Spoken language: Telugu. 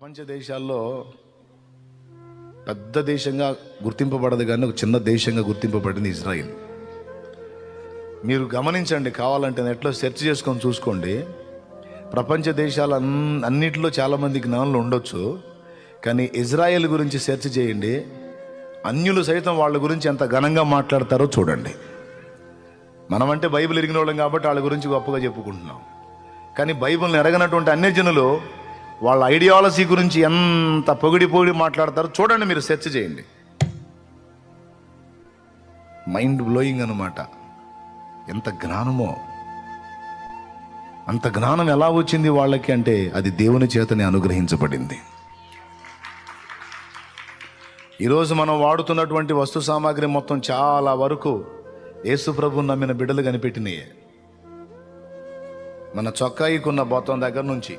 ప్రపంచ దేశాల్లో పెద్ద దేశంగా గుర్తింపబడదు, కానీ ఒక చిన్న దేశంగా గుర్తింపబడింది ఇజ్రాయిల్. మీరు గమనించండి, కావాలంటే నెట్లో సెర్చ్ చేసుకొని చూసుకోండి. ప్రపంచ దేశాలు అన్నిటిలో చాలామంది జ్ఞానులు ఉండొచ్చు, కానీ ఇజ్రాయెల్ గురించి సెర్చ్ చేయండి. అన్యులు సైతం వాళ్ళ గురించి ఎంత ఘనంగా మాట్లాడతారో చూడండి. మనమంటే బైబిల్ ఎరిగిన వాళ్ళం కాబట్టి వాళ్ళ గురించి గొప్పగా చెప్పుకుంటున్నాం, కానీ బైబిల్ని ఎరగనటువంటి అన్యజనులు వాళ్ళ ఐడియాలజీ గురించి ఎంత పొగిడి మాట్లాడతారో చూడండి. మీరు సెర్చ్ చేయండి. మైండ్ బ్లోయింగ్ అన్నమాట. ఎంత జ్ఞానమో! అంత జ్ఞానం ఎలా వచ్చింది వాళ్ళకి అంటే అది దేవుని చేతనే అనుగ్రహించబడింది. ఈరోజు మనం వాడుతున్నటువంటి వస్తు సామాగ్రి మొత్తం చాలా వరకు యేసు ప్రభువుని నమ్మిన బిడ్డలు కనిపెట్టినాయే. మన చొక్కాయికున్న బొత్తం దగ్గర నుంచి